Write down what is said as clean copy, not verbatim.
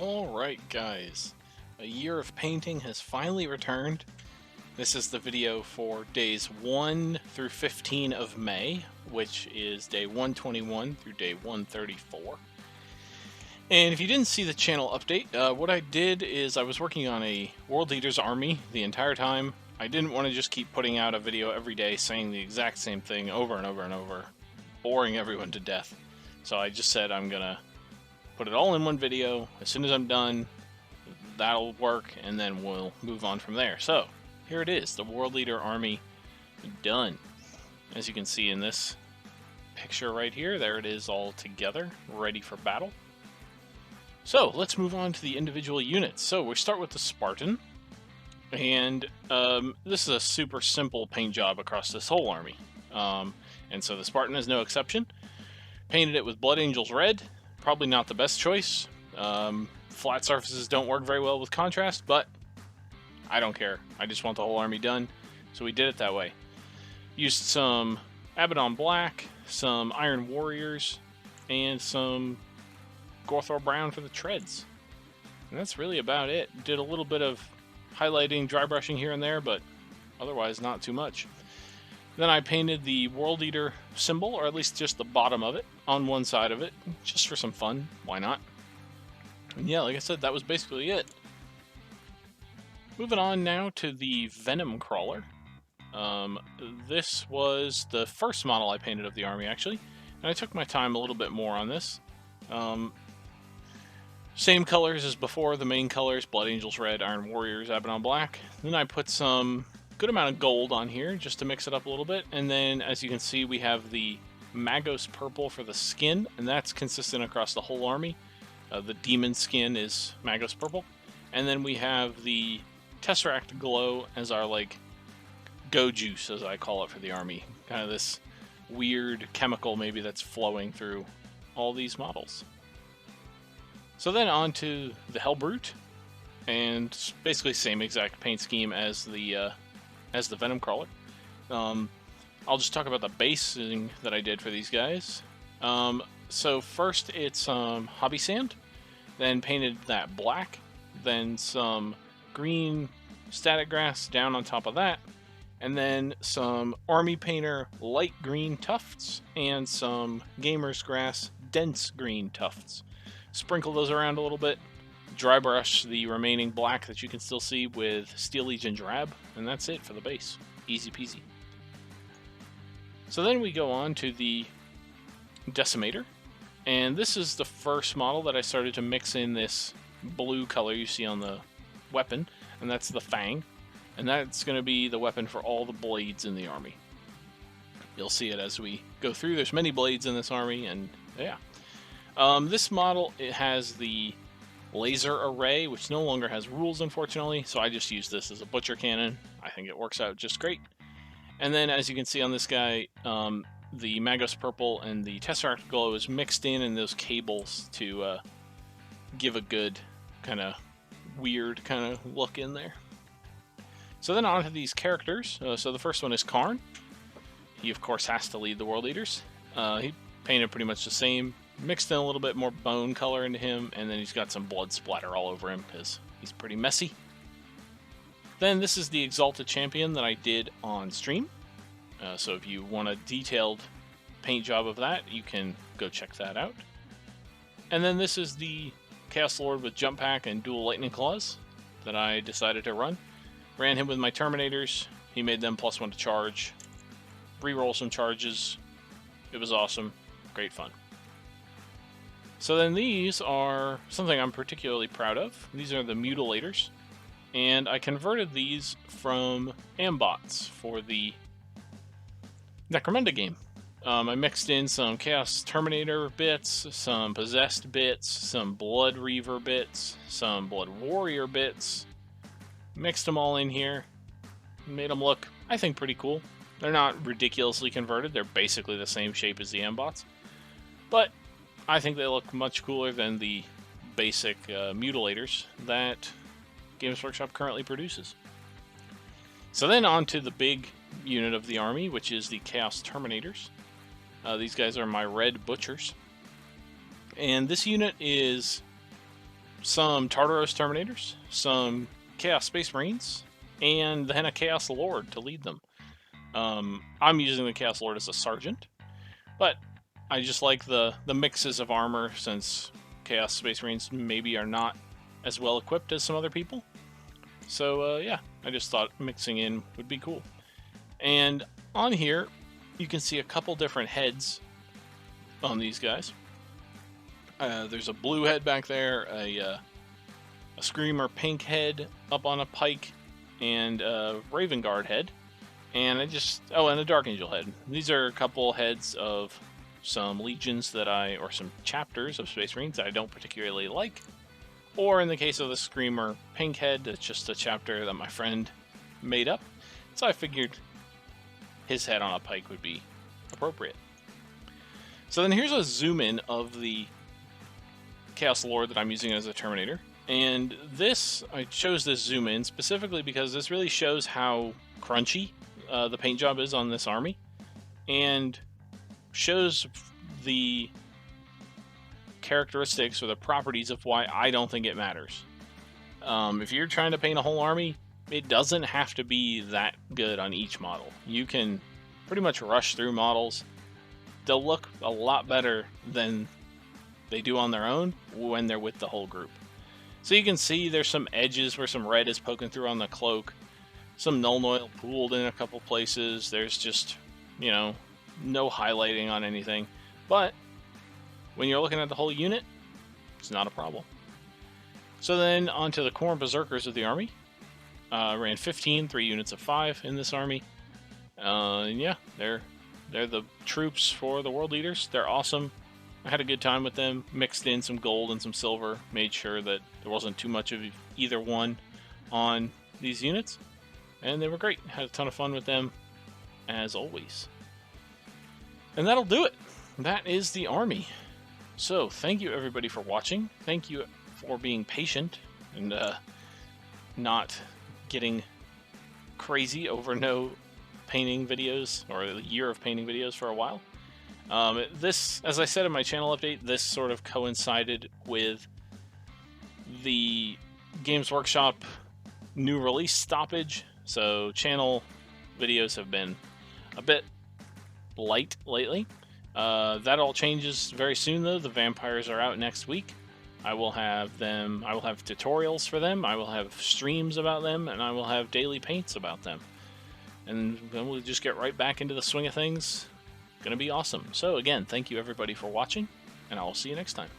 Alright guys, a year of painting has finally returned. This is the video for days 1 through 15 of May, which is day 121 through day 134. And if you didn't see the channel update, what I did is I was working on a World Leaders army the entire time. I didn't want to just keep putting out a video every day saying the exact same thing over and over and over, boring everyone to death. So I just said I'm gonna put it all in one video. As soon as I'm done, that'll work, and then we'll move on from there. So here it is, the World Leader army done. As you can see in this picture right here, there it is all together, ready for battle. So let's move on to the individual units. So we start with the Spartan, and this is a super simple paint job across this whole army. And so the Spartan is no exception. Painted it with Blood Angels Red. Probably not the best choice. Flat surfaces don't work very well with contrast, but I don't care. I just want the whole army done, so we did it that way. Used some Abaddon Black, some Iron Warriors, and some Gorthor Brown for the treads. And that's really about it. Did a little bit of highlighting, dry brushing here and there, but otherwise not too much. Then I painted the World Eater symbol, or at least just the bottom of it, on one side of it, just for some fun. Why not? And yeah, like I said, that was basically it. Moving on now to the Venom Crawler. This was the first model I painted of the army, actually, and I took my time a little bit more on this. Same colors as before, the main colors, Blood Angels Red, Iron Warriors, Abaddon Black. Then I put some good amount of gold on here just to mix it up a little bit, and then as you can see we have the Magos Purple for the skin, and that's consistent across the whole army. The demon skin is Magos Purple, and then we have the Tesseract Glow as our like go juice, as I call it, for the army. Kind of this weird chemical maybe that's flowing through all these models. So then on to the Hellbrute, and basically same exact paint scheme as the Venom Crawler. I'll just talk about the basing that I did for these guys. So first it's Hobby Sand, then painted that black, then some green Static Grass down on top of that, and then some Army Painter light green tufts, and some Gamer's Grass dense green tufts. Sprinkle those around a little bit, dry brush the remaining black that you can still see with Steel Legion Drab, and that's it for the base. Easy peasy. So then we go on to the Decimator, and this is the first model that I started to mix in this blue color you see on the weapon, and that's the Fang, and that's going to be the weapon for all the blades in the army. You'll see it as we go through. There's many blades in this army, and yeah. This model, it has the laser array, which no longer has rules, unfortunately, so I just use this as a butcher cannon. I think it works out just great. And then, as you can see on this guy, the Magos Purple and the Tesseract Glow is mixed in those cables to give a good kind of weird kind of look in there. So then on to these characters. So the first one is Karn. He, of course, has to lead the World Eaters. He painted pretty much the same. Mixed in a little bit more bone color into him, and then he's got some blood splatter all over him because he's pretty messy. Then this is the Exalted Champion that I did on stream. So if you want a detailed paint job of that, you can go check that out. And then this is the Chaos Lord with Jump Pack and Dual Lightning Claws that I decided to run. Ran him with my Terminators. He made them +1 to charge. Reroll some charges. It was awesome. Great fun. So then these are something I'm particularly proud of. These are the Mutilators, and I converted these from Ambots for the Necromunda game. I mixed in some Chaos Terminator bits, some Possessed bits, some Blood Reaver bits, some Blood Warrior bits, mixed them all in here, made them look, I think, pretty cool. They're not ridiculously converted, they're basically the same shape as the Ambots, but I think they look much cooler than the basic Mutilators that Games Workshop currently produces. So then on to the big unit of the army, which is the Chaos Terminators. These guys are my red butchers. And this unit is some Tartaros Terminators, some Chaos Space Marines, and then a Chaos Lord to lead them. I'm using the Chaos Lord as a sergeant, but I just like the mixes of armor, since Chaos Space Marines maybe are not as well equipped as some other people. So yeah, I just thought mixing in would be cool. And on here, you can see a couple different heads on these guys. There's a blue head back there, a Screamer pink head up on a pike, and a Raven Guard head. And and a Dark Angel head. These are a couple heads of some legions or some chapters of Space Marines that I don't particularly like. Or in the case of the Screamer pink head, it's just a chapter that my friend made up. So I figured his head on a pike would be appropriate. So then here's a zoom in of the Chaos Lord that I'm using as a Terminator. And I chose this zoom in specifically because this really shows how crunchy the paint job is on this army, and shows the characteristics or the properties of why I don't think it matters. If you're trying to paint a whole army, it doesn't have to be that good on each model. You can pretty much rush through models. They'll look a lot better than they do on their own when they're with the whole group. So you can see there's some edges where some red is poking through on the cloak, some Nuln Oil pooled in a couple places. There's just, no highlighting on anything. But when you're looking at the whole unit, it's not a problem. So then onto the Khorne Berserkers of the army. Ran 15, 3 units of 5 in this army. And yeah, they're the troops for the world leaders. They're awesome. I had a good time with them. Mixed in some gold and some silver. Made sure that there wasn't too much of either one on these units. And they were great. Had a ton of fun with them, as always. And that'll do it. That is the army. So, thank you everybody for watching. Thank you for being patient and not getting crazy over no painting videos, or a year of painting videos for a while. This, as I said in my channel update, this sort of coincided with the Games Workshop new release stoppage, so channel videos have been a bit light lately. That all changes very soon, though. The vampires are out next week. I will have tutorials for them, I will have streams about them, and I will have daily paints about them. And then we'll just get right back into the swing of things. Gonna be awesome. So again, thank you everybody for watching, and I will see you next time.